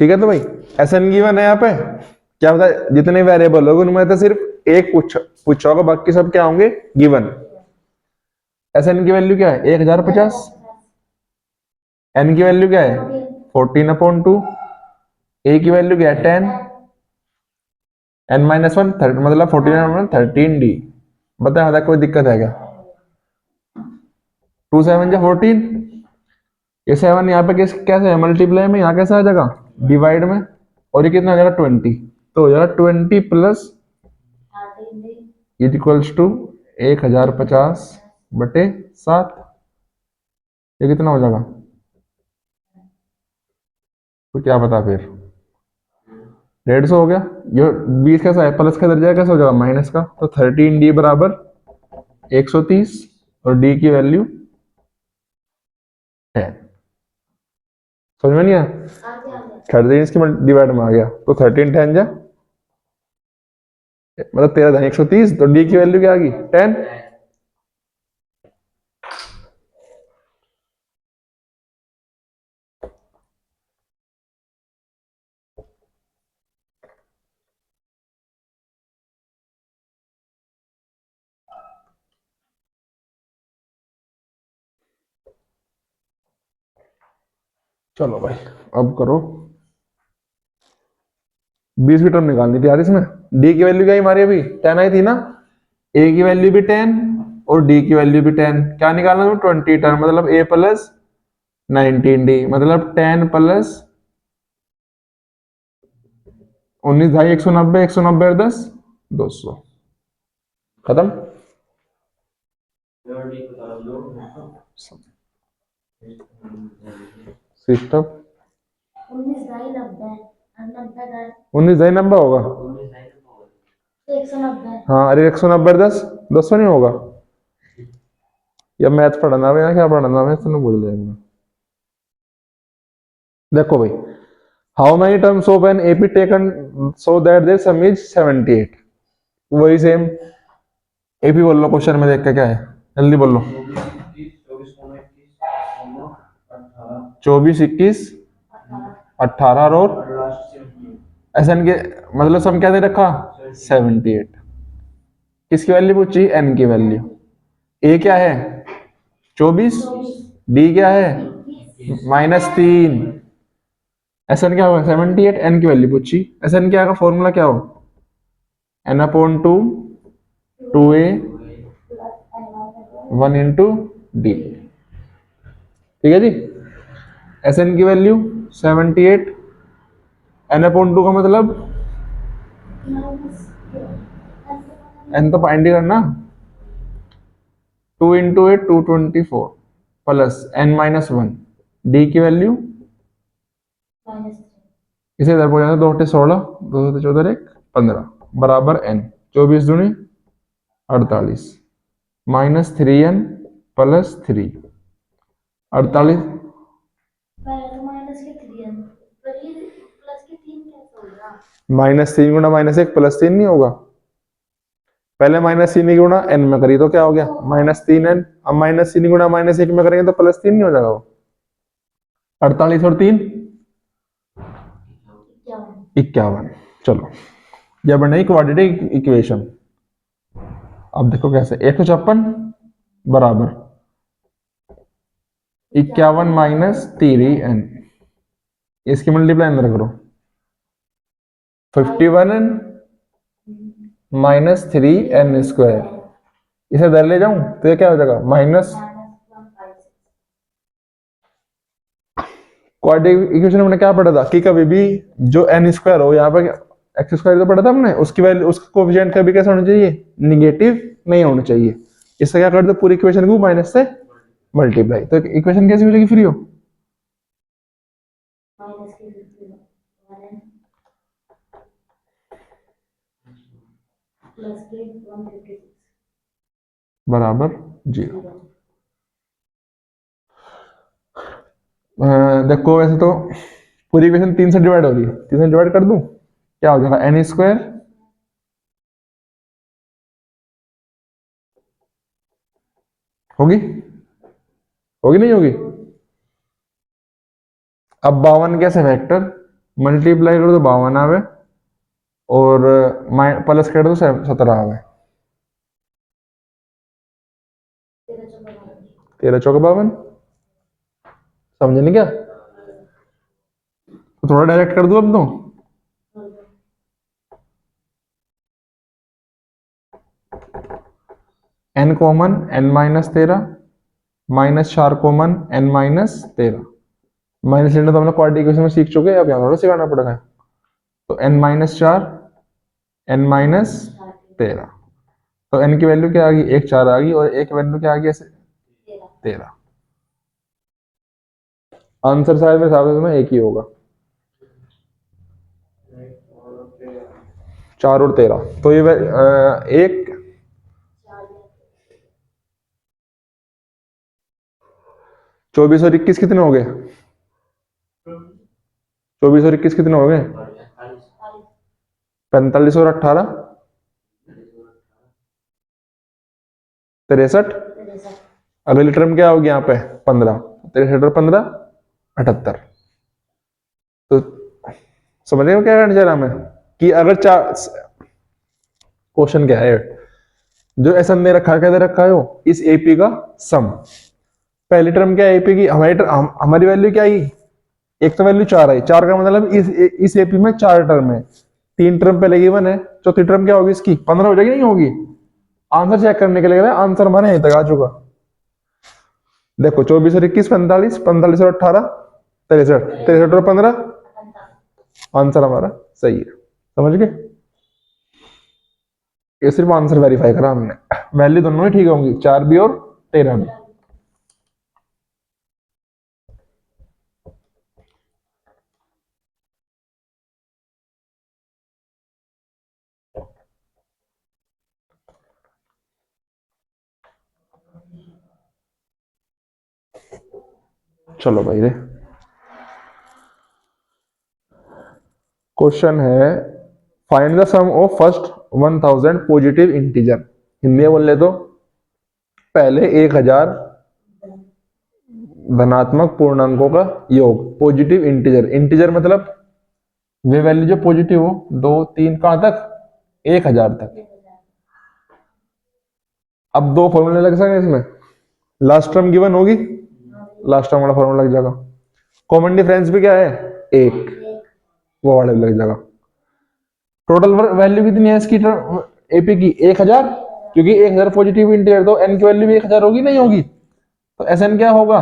ठीक है, तो भाई एस एन गिवन है यहाँ पे, क्या पता जितने वेरिएबल होंगे उनमें तो सिर्फ एक पूछा होगा, बाकी सब क्या होंगे गिवन। एस एन की वैल्यू क्या है 1050, एन की वैल्यू क्या है 14/2, ए की वैल्यू क्या है 10, n-1 मतलब 14/13d। बता कोई दिक्कत है क्या? 2 7 जा 14, ये 7 यहाँ पे कैसे है मल्टीप्लाई में, यहाँ कैसे आ जाएगा डिवाइड में, और ये कितना हो जाएगा 20, तो हो जाएगा 20 प्लस इज इक्वल्स टू 1050/7। ये कितना हो जाएगा, तो क्या पता फिर 150 हो गया। ये 20 कैसा है प्लस का दर्जा कैसा हो जाएगा माइनस का, तो 13d बराबर 130 और d की वैल्यू 10। समझ में नहीं आया? 13 इसकी डिवाइड में आ गया, तो 13 10 जा मतलब 13 धन 130, तो d की वैल्यू क्या आ गई 10। चलो भाई अब करो, 20 की टर्म निकालनी थी यार इसमें। d की वैल्यू क्या आई हमारी अभी 10 आई थी ना, a की वैल्यू भी 10 और d की वैल्यू भी 10, क्या निकालना है 20 टर्म, मतलब a प्लस 19d, मतलब 10 प्लस 19 ढाई 190, 190 और 10 200, खत्म। सिस्टम 19 ढाई 90 होगा, हाँ अरे 190 10 200 नहीं होगा, या मैथ पढ़ना है या क्या पढ़ना है तुमने भूल जाएंगे। देखो भाई, how many terms of an AP taken so that their sum is 78, वही सेम एपी बोल लो, क्वेश्चन में देख के क्या है जल्दी बोल लो। 24 21 18 और एस एन के मतलब सम क्या दे रखा 78, किसकी वैल्यू पूछी एन की वैल्यू, ए क्या है 24, डी क्या है -3, एस एन क्या होगा 78, एन की वैल्यू पूछी, एस एन क्या का फॉर्मूला क्या हो n/2 2a 1 × d, ठीक है जी। एस एन की वैल्यू 78, n/2 का मतलब n तो फाइंड ही करना, 2 × 8 224 प्लस n-1, d की वैल्यू इसे इधर पहुंचाना 2 8 16 2 7 14 1 15 बराबर n, 24 दूनी 48 -3n प्लस 3 48, -3 गुणा -1 +3 नहीं होगा, पहले -3 गुणा n में करी तो क्या हो गया -3n, अब -3 गुणा -1 में करेंगे तो +3 नहीं हो जाएगा वो, 48 और 3 51। चलो यह बने क्वाड्रेटिक इक्वेशन। अब देखो कैसे 156 बराबर 51 - 3n, इसकी मल्टीप्लाई अंदर करो, 51n -3n², इसे इधर ले जाऊं तो ये क्या हो जाएगा माइनस, क्वाड्रेटिक इक्वेशन में हमने क्या पढ़ा था कि कभी भी जो n² हो, यहाँ पे x² तो पढ़ा था हमने, उसकी वैल्यू उसका कोएफिशिएंट कभी कैसा होना चाहिए निगेटिव नहीं होना चाहिए। इससे क्या कर दो पूरी इक्वेशन को माइनस से मल्टीप्लाई, तो इक्वेशन कैसी हो जाएगी फ्री हो बराबर 0। देखो वैसे तो पूरी इक्वेशन 3 से डिवाइड हो रही है, 3 से डिवाइड कर दूं क्या हो जाएगा n² होगी, होगी नहीं होगी। अब 52 कैसे वेक्टर, मल्टीप्लाई करो तो 52 आवे और प्लस करो तो 17 आवे। 13 चौका 52। समझे नहीं क्या? तो थोड़ा डायरेक्ट कर दो अब तो। n common n-13 -4 common n-13। Minus लेना तो हमने क्वाड्रेटिक इक्वेशन में सीख चुके हैं, अब यहाँ थोड़ा सिखाना पड़ेगा। तो n-4 n-13, तो n की वैल्यू क्या आ गई? 1 4 आ गई और एक वैल्यू क्या आ गई ऐसे? 13। आंसर शायद मेरे हिसाब से एक ही होगा, 4 और 13। तो ये एक 24 और 21 कितने हो गए? 24 और 21 कितने हो गए? 45 और 18 63। अगली टर्म क्या होगी यहाँ पे? 15। 63 और 15 78। तो समझ रहे हो क्या करना चाह रहा मैं? कि अगर चार, क्वेश्चन क्या है, जो ऐसा दे रखा है, क्या दे रखा है? वो इस एपी का सम। पहली टर्म क्या है एपी की? हमारी वैल्यू क्या आई? एक तो वैल्यू 4 आई। 4 का मतलब इस एपी में 4 टर्म है, 3 टर्म पहले गिवन है, चौथी टर्म क्या होगी इसकी? 15 हो जाएगी, नहीं होगी? आंसर चेक करने के लिए आंसर हमारे यहीं तक आ चुका। देखो 24 और 21 45, 45 और 18 63, 63 और 15, आंसर हमारा सही है। समझ गए? ये सिर्फ आंसर वेरीफाई करा हमने, वैल्यू दोनों ही ठीक होंगी, 4 भी और 13 भी। चलो भाई रे, क्वेश्चन है find the sum of first 1000 positive integer. Hindi में बोल ले तो पहले 1000 धनात्मक पूर्णांकों का योग। पॉजिटिव इंटीजर, इंटीजर मतलब वे वैल्यू जो पॉजिटिव हो, 2 3 कहां तक? 1000 तक। अब दो फॉर्मूले लग सके इसमें, लास्ट टर्म गिवन होगी, लास्ट टर्म वाला फॉर्मूला लग जाएगा। कॉमन डिफरेंस भी क्या है? 1, वो वाला भी लग जाएगा। टोटल वैल्यू कितनी है इसकी एपी की? 1000, क्योंकि 1000 पॉजिटिव इंटीजर, तो एन की वैल्यू भी 1000 होगी, नहीं होगी? तो एस एन क्या होगा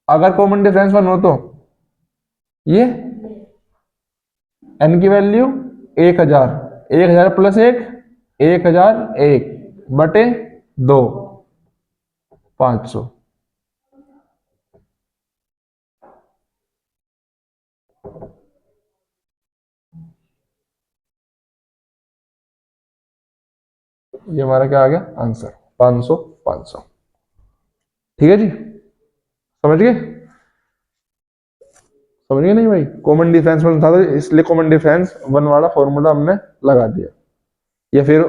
अगर कॉमन डिफरेंस 1 हो तो? ये एन की वैल्यू 1000, 1000 प्लस 1 1001 बटे 2 500। ये हमारा क्या आ गया आंसर? 500 500। ठीक है जी, समझ गए? समझ गए नहीं भाई? कॉमन डिफरेंस वन था तो इसलिए कॉमन डिफरेंस वन वाला फॉर्मूला हमने लगा दिया। या फिर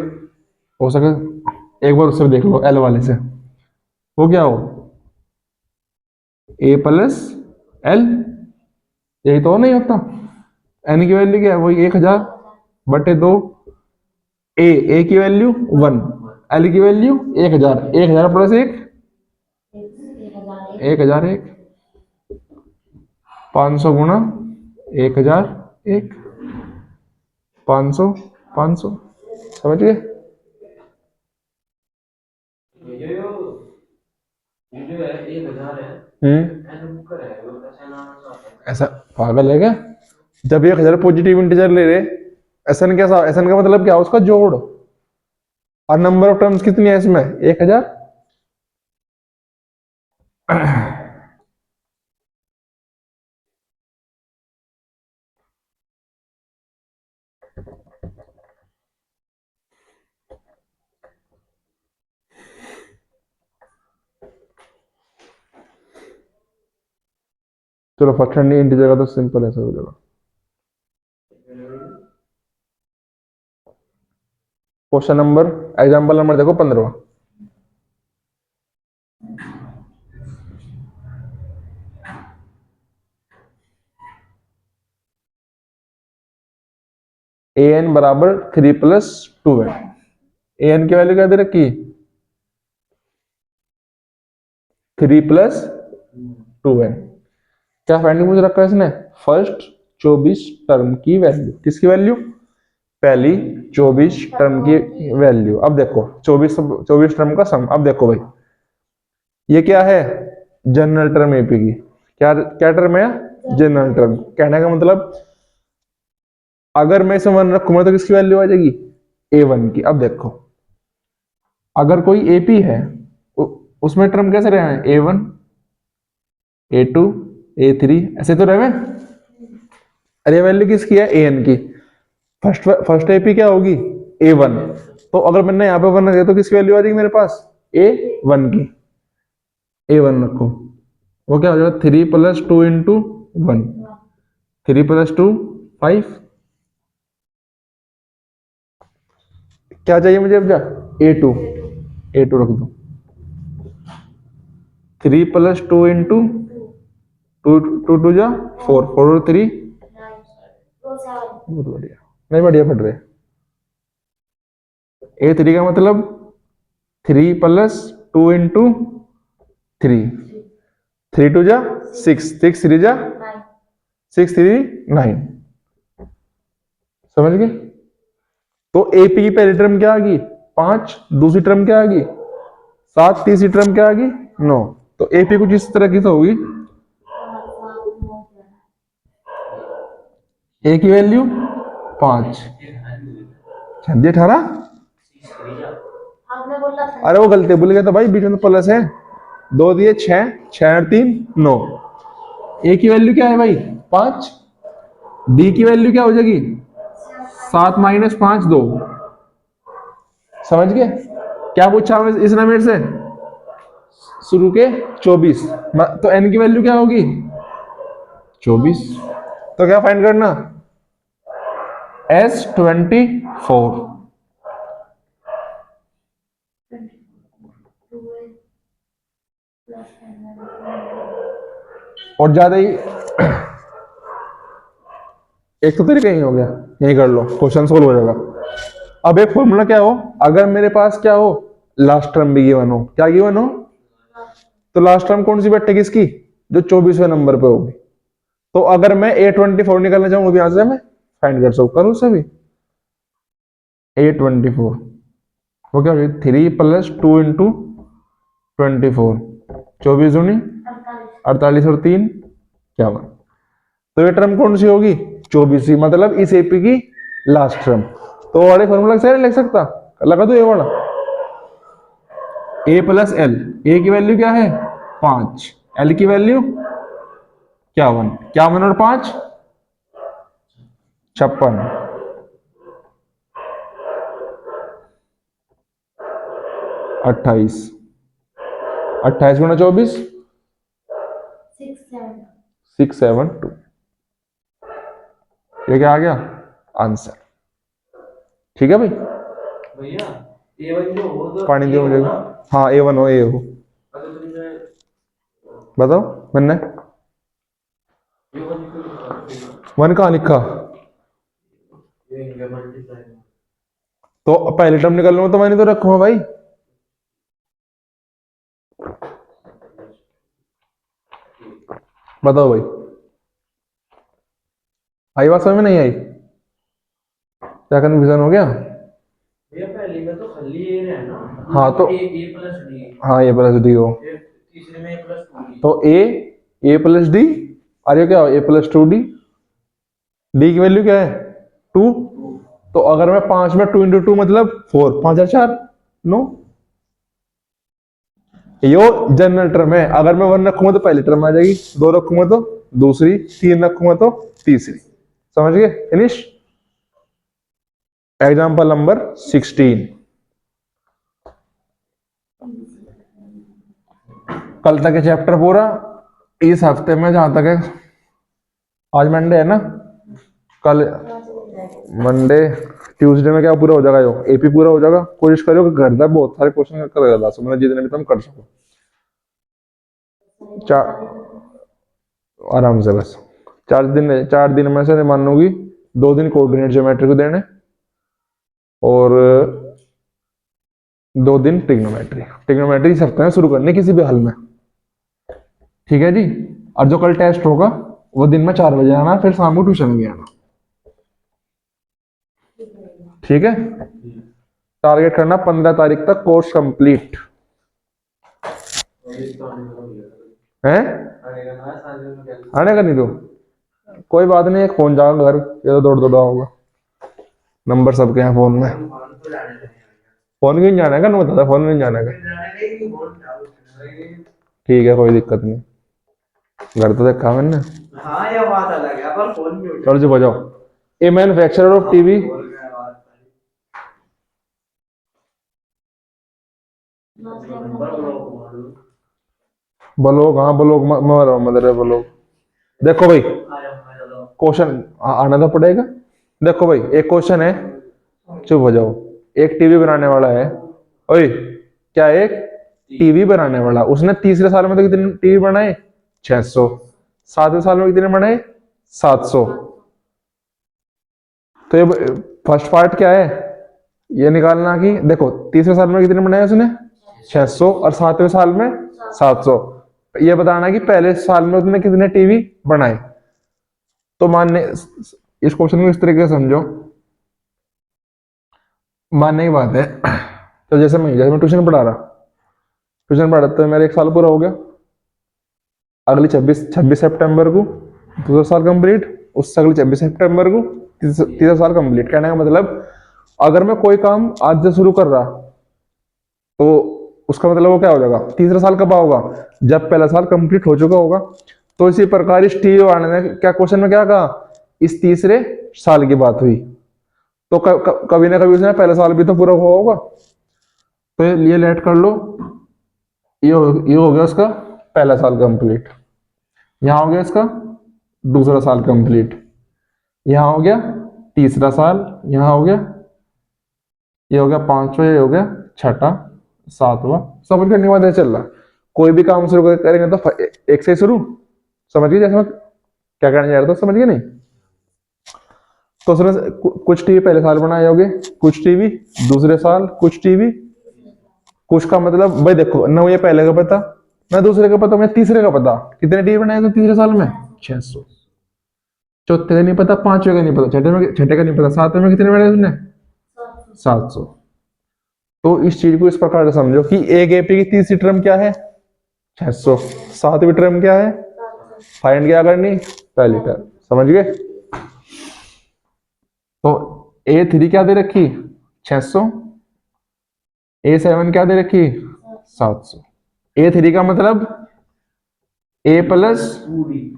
हो सके एक बार उससे देख लो, एल वाले से, वो क्या हो? ए प्लस एल, यही तो नहीं होता? एन की वैल्यू क्या है? वही 1000 बटे 2। ए की वैल्यू 1, एल की वैल्यू 1000, 1000 प्लस 1 1001, 500 गुणा 1001, 500 500। समझ गए? ऐसा पागल है क्या? जब 1000 पॉजिटिव इंटीजर ले रहे, एसन कैसा? एसन का मतलब क्या? उसका जोड़। और नंबर ऑफ टर्म्स कितनी है इसमें? 1000। चलो फर्स्ट इंटीजर का तो सिंपल है, हो जाएगा। क्वेश्चन नंबर, एग्जांपल नंबर देखो 15। ए एन बराबर 3 + 2n। ए एन की वैल्यू क्या दे रखी, 3 + 2n। क्या फाइंडिंग मुझे रखा है इसने, फर्स्ट 24 टर्म की वैल्यू। किसकी वैल्यू, पहली 24 टर्म की वैल्यू। अब देखो 24 टर्म का सम। अब देखो भाई ये क्या है, जनरल टर्म एपी की। क्या क्या टर्म है, जनरल टर्म। कहने का मतलब अगर मैं इसे 1 रखूंगा तो किसकी वैल्यू आ जाएगी, A1 की। अब देखो अगर कोई एपी है उसमें टर्म कैसे रहे हैं, A1 A2 A3 ऐसे तो रहे। अरे वैल्यू किसकी है, एन की। फर्स्ट एपी क्या होगी, A1। तो अगर मैंने यहाँ पे 1 रख दिया तो किसकी वैल्यू आ जाएगी मेरे पास, A1 की। A1 रखो, वो क्या हो जाएगा 3 + 2 × 1, 3 + 2 5। क्या चाहिए मुझे, अब जा A2, A2 रख दो। 3 + 2 × 2, 2 2 जा 4, 4 और 3 बहुत बढ़िया, नहीं बढ़िया पढ़ रहे। A3 का मतलब 3 + 2 × 3, 3 2 जा 6, 6 3 जा 6 3 9। समझ गए। तो एपी की पहली टर्म क्या आ गई, 5, दूसरी टर्म क्या आ गई 7, तीसरी टर्म क्या आ गई 9। तो एपी कुछ इस तरह की तो होगी, ए की वैल्यू 5, 18। अरे वो गलती भूल गया था भाई, बीच में तो प्लस है, 2 दिए 6, 6 और 3 9। ए की वैल्यू क्या है भाई 5, डी की वैल्यू क्या हो जाएगी 7 - 5 2। समझ गए। क्या पूछा हमें इसने मेरे से, शुरू के 24, तो एन की वैल्यू क्या होगी 24। तो क्या फाइंड करना, S24। और ज्यादा ही एक तो तरीका ही हो गया, यही कर लो, क्वेश्चन सोल्व हो जाएगा। अब एक फॉर्मूला क्या हो, अगर मेरे पास क्या हो, लास्ट टर्म भी गिवन हो। क्या गिवन हो, तो लास्ट टर्म कौन सी बैठेगी इसकी, जो 24वें नंबर पे होगी। तो अगर मैं A24 निकालना चाहूँ यहां से मैं फाइंड कर सकता हूँ सभी। A24 वो क्या हो जाएगी 3 + 2 × 24, 24 दूनी 48 और 3 51। तो ये टर्म कौन सी होगी 24, मतलब इस एपी की लास्ट टर्म। तो वाले फॉर्मूला से लिख सकता, लगा दो ये वाला A + L। ए की वैल्यू क्या है 5, L की वैल्यू 51, 51 और 5 56, 28, 28 × 24 672। ये क्या आ गया आंसर। ठीक है भाई, भैया A1 जो हो तो पानी दियो A मुझे। होगा। हाँ A1 हो, ए हो। अगर तुमने बताओ मैंने A1 को लिखा 1 कहाँ लिखा, ये इनका मल्टीप्लाई तो पहले टर्म निकल लूंगा तो मैंने तो रखूंगा भाई। बताओ भाई, आई बात समझ में नहीं आई, क्या कन्फ्यूजन हो गया। भैया पहली में तो खाली A है ना। हाँ तो A + D हाँ ए प्लस डी हो, फिर तीसरे में A + 2D। तो ए प्लस डी, अरे क्या हो A + 2D। डी की वैल्यू क्या है 2। तो अगर मैं 5 में 2 × 2 मतलब 4, 5 और 4 9। यो जनरल टर्म है, अगर मैं 1 रखूंगा तो पहली टर्म आ जाएगी, 2 रखूंगा तो दूसरी, 3 रखूंगा तो तीसरी। समझ गए, फिनिश। Example number 16। कल तक है चैप्टर पूरा, इस हफ्ते में जहां तक है, आज मंडे है ना, कल मंडे ट्यूसडे में क्या पूरा हो जाएगा, यो एपी पूरा हो जाएगा। कोशिश करो कि घर तक बहुत सारे क्वेश्चन कर देता, मतलब जितने भी तुम कर सको, चार आराम से, बस 4 दिन में से मान लो कि 2 दिन कोऑर्डिनेट ज्योमेट्री को देने और 2 दिन ट्रिग्नोमेट्री। ट्रिग्नोमेट्री सकते हैं शुरू करने किसी भी हाल में, ठीक है जी। और जो कल टेस्ट होगा वो दिन में 4 बजे आना, फिर शाम को ट्यूशन भी आना, ठीक है। टारगेट करना 15 तारीख तक कोर्स कंप्लीट है। आने का नहीं तो कोई बात नहीं, एक फोन जाओ घर, ये तो दौड़ दौड़ा होगा, नंबर सबके हैं फोन में। फोन क्यों जाने का ना, बता, फोन नहीं जाने का, ठीक है कोई दिक्कत नहीं, घर तो देखा मैंने। हाँ ये बात अलग है, पर फोन नहीं उठा। चलो जी बजाओ। ए मैन्युफैक्चरर ऑफ टीवी, ब्लॉग, हाँ ब्लॉग मदर ब्लॉग। देखो भाई क्वेश्चन आना तो पड़ेगा। देखो भाई एक क्वेश्चन है, चुप हो जाओ। एक टीवी बनाने वाला है, ओए क्या, एक टीवी बनाने वाला, उसने तीसरे साल में तो कितने टीवी बनाए, 600। 7वें साल में कितने बनाए, 700। तो ये फर्स्ट पार्ट क्या है, ये निकालना कि देखो तीसरे साल में कितने बनाए उसने, 600, और 7वें साल में 700। ये बताना कि पहले साल में उसने कितने टीवी बनाए। तो मानने इस क्वेश्चन को इस तरीके से समझो, मानने की बात है। तो जैसे मैं ट्यूशन पढ़ा रहा, ट्यूशन पढ़ा तो मेरा 1 साल पूरा हो गया, अगली 26 सितंबर को दूसरा साल कंप्लीट, उससे अगली 26 सितंबर को तीसरा साल कंप्लीट। कहने का मतलब अगर मैं कोई काम आज से शुरू कर रहा तो उसका मतलब वो क्या हो जाएगा, तीसरा साल कब आओगा, जब पहला साल कंप्लीट हो चुका होगा। तो इसी प्रकार इस टीवी वाले ने क्या क्वेश्चन में क्या कहा, इस तीसरे साल की बात हुई, तो कभी ना कभी उसने पहला साल भी तो पूरा हुआ होगा। तो ये लेट कर लो, ये हो गया उसका पहला साल कंप्लीट, यहाँ हो गया इसका दूसरा साल कंप्लीट, यहाँ हो गया तीसरा साल, यहाँ हो गया, ये हो गया 5वां, ये हो गया 6ठा, 7वां। समझ करने के बाद चल रहा, कोई भी काम शुरू करेंगे तो एक से शुरू, समझ गए, जैसे मैं क्या करने जा रहा था, समझ गए नहीं। तो उसने कुछ टीवी पहले साल बनाए होंगे, कुछ टीवी दूसरे साल, कुछ टीवी, कुछ का मतलब भाई देखो ना, ये पहले का पता ना, दूसरे का पता, मैं तीसरे का पता, कितने टीवी बनाए थे तीसरे साल में, 600। चौथे का नहीं पता, 5वें का नहीं पता, छठे का नहीं पता, 7वें में कितने बनाए उसने, 700। तो इस चीज को इस प्रकार से समझो कि एक एपी की तीसरी टर्म क्या है, 600, 7वीं टर्म क्या है, फाइंड क्या करनी, पहली टर्म, समझ गए। तो A3 क्या दे रखी, 600, A7 क्या दे रखी, 700। A3 का मतलब A प्लस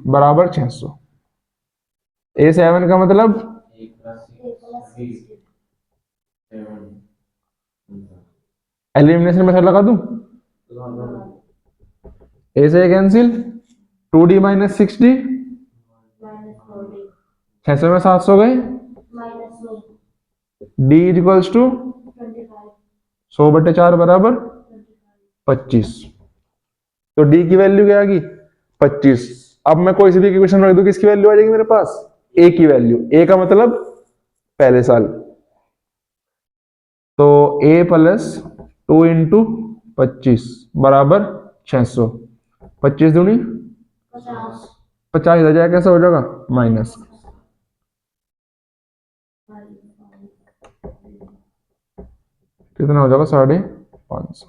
बराबर 600, A7 का मतलब एलिमिनेशन मेथड लगा दूं, A से कैंसिल, 2D माइनस 6D, 600 में 700 गए, D इज इक्वल्स टू 100/4 बराबर 25। तो D की वैल्यू क्या आ गई, 25। अब मैं कोई सी भी इक्वेशन रख दूं, किसकी वैल्यू आ जाएगी मेरे पास, A की वैल्यू। A का मतलब पहले साल, तो A प्लस 2 इंटू 25 बराबर 600, 25 दूनी 50 इधर जाए कैसा हो जाएगा, माइनस, कितना हो जाएगा, 550।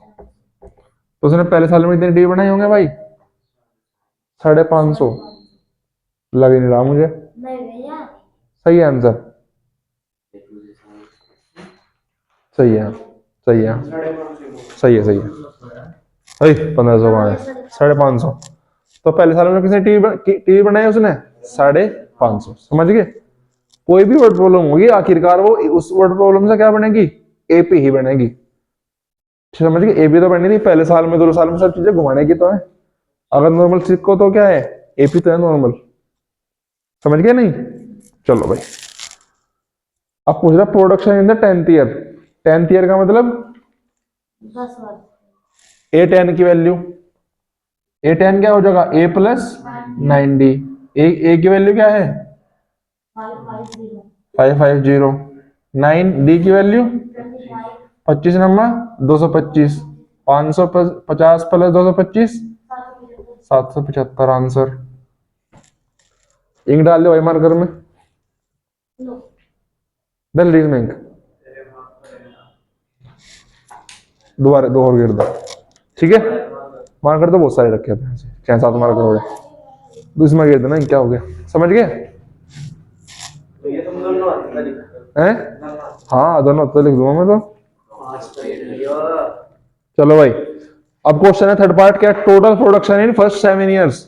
तो उसने पहले साल में कितने डी बनाए होंगे भाई, 550। लग ही नहीं रहा मुझे, सही है आंसर, सही है, सही है, सही है, सही है, सही 1500 का है, 550। तो पहले साल में किसने टीवी बनाई उसने, 550, समझ गए। कोई भी वर्ड प्रॉब्लम होगी आखिरकार वो उस वर्ड प्रॉब्लम से क्या बनेगी, एपी ही बनेगी, समझ गए। एपी तो बननी थी पहले साल में, दूसरे साल में सब चीजें घुमाने की तो है। अगर नॉर्मल सीखो तो क्या है, एपी तो है नॉर्मल, समझ गए नहीं। चलो भाई अब पूछ रहा production in the 10th year. 10th year का मतलब A10 की वैल्यू, A10 क्या हो जाएगा, A प्लस 90। ए की वैल्यू क्या है, 5509। 9 डी की value 25 number 225। 550 plus 225 775 answer. Ink डाल दो भाई मार्कर में। डल रही में इंक। दोबारा 2 और गिर दो। ठीक है, मार्कर तो बहुत सारे रखे हैं, 6-7 मार्कर हो गए, तो इसमें गिर देना, क्या हो गया, समझ गए? हैं? हाँ दोनों तो लिख दूंगा मैं तो। चलो भाई, अब क्वेश्चन है थर्ड पार्ट, क्या total production in first 7 years.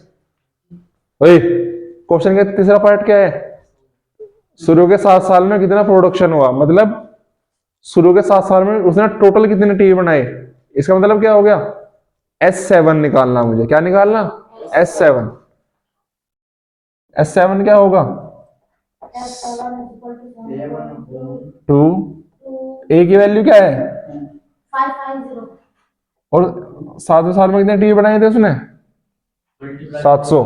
भाई क्वेश्चन का तीसरा पार्ट क्या है, शुरू के 7 साल में कितना प्रोडक्शन हुआ, मतलब शुरू के 7 साल में उसने टोटल कितने टीवी बनाए। इसका मतलब क्या हो गया, S7 निकालना मुझे, क्या निकालना, S7। S7 क्या होगा, 2। A की वैल्यू क्या है, 550। और 7वें साल में कितने टीवी बनाए थे उसने, 700।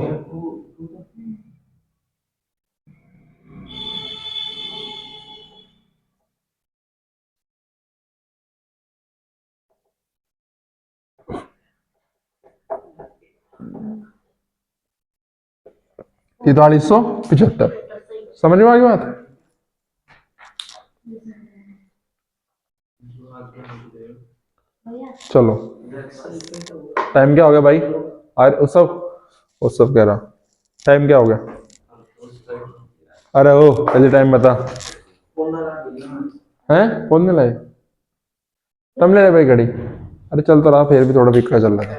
तैतालीस 175। समझ में आ गई बात। चलो टाइम क्या हो गया भाई, अरे उस सब कह रहा, टाइम क्या हो गया, अरे ओ पहले टाइम बता, हैं कौन नहीं लाए, तुम ले रहे भाई घड़ी, अरे चल तो रहा, फिर भी थोड़ा बिक्का चल रहा है।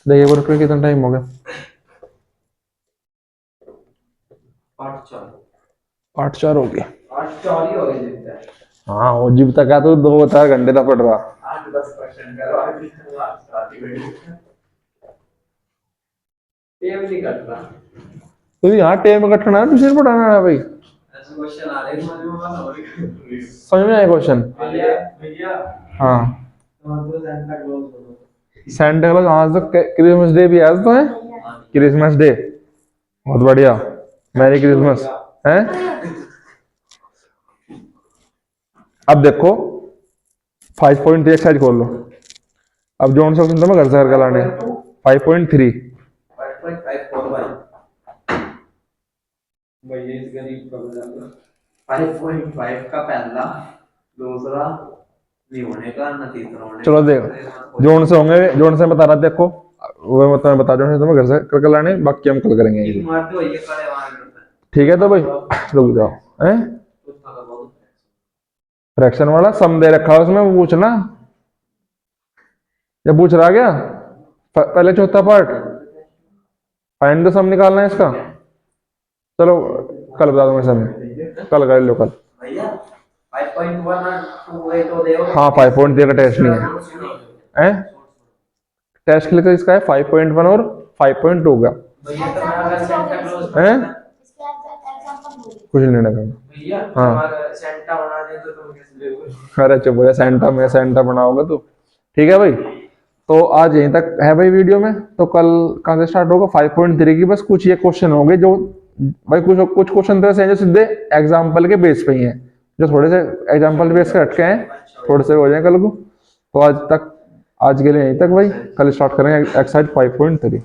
देखिए वो रुपये कितना टाइम हो गया, 8-4 हो गया। 8-4 ही हो गए जितना। हाँ वो जिब तक आ तो 2-4 घंटे तक पड़ रहा। 8-10% करो आगे ये भी नहीं कट रहा। तो यहाँ टेम कटना है, ट्यूशन पढ़ाना है भाई। ऐसे क्वेश्चन आ रहे हैं समझ में वाला और समझ में आया क्वेश्चन, भैया हाँ तो सेंटा क्लॉज बोलो। सेंटा क्लॉज, आज तो क्रिसमस डे भी आज तो है, क्रिसमस डे, बहुत बढ़िया, मैरी क्रिसमस है। अब देखो 5.3 एक्सरसाइज खोल लो, अब जोन से क्वेश्चन घर से करके लाने 5.3। 5.5 का पहला, दूसरा नहीं होने का, ना तीसरा होने चलो देखो जोन से होंगे, जोन से बता रहा देखो, वो मैं तुम्हें बता दूं, तुम्हें घर से करके लाने, बाकी हम कल करेंगे। एक मारते हो ये करे वहां करता है। ठीक है तो भाई रुक जाओ, हैं फ्रैक्शन वाला सम दे रखा है उसमें, वो पूछना, जब पूछ रहा क्या पहले चौथा पार्ट, फाइंड द सम निकालना है इसका। चलो कल बता दूंगा समय, कल कर लो कल। भैया 5.1 और 2 तो देखो। हाँ 5.3 का टेस्ट नहीं है, हैं टेस्ट के लिए इसका है 5.1 और 5.2 का, भैया तो मैं अगर सेंटा क्लॉज हैं इसके एग्जांपल बोलिए। कुछ नहीं करना। भैया हाँ। हमारा सेंटा बना दे तो तुम कैसे देखोगे। अरे चुप हो जा, सेंटा में सेंटा बनाओगे तू, ठीक है भाई। तो आज यहीं तक है भाई वीडियो में, तो कल कहाँ से स्टार्ट होगा 5.3 की, बस कुछ ये क्वेश्चन होंगे जो भाई कुछ क्वेश्चन तो ऐसे हैं जो सीधे एग्जाम्पल के बेस पे ही हैं, जो थोड़े से एग्जाम्पल बेस पे अटके हैं, थोड़े से हो जाए कल को। तो आज के लिए यहीं तक भाई, कल स्टार्ट करेंगे एक्सरसाइज 5.3।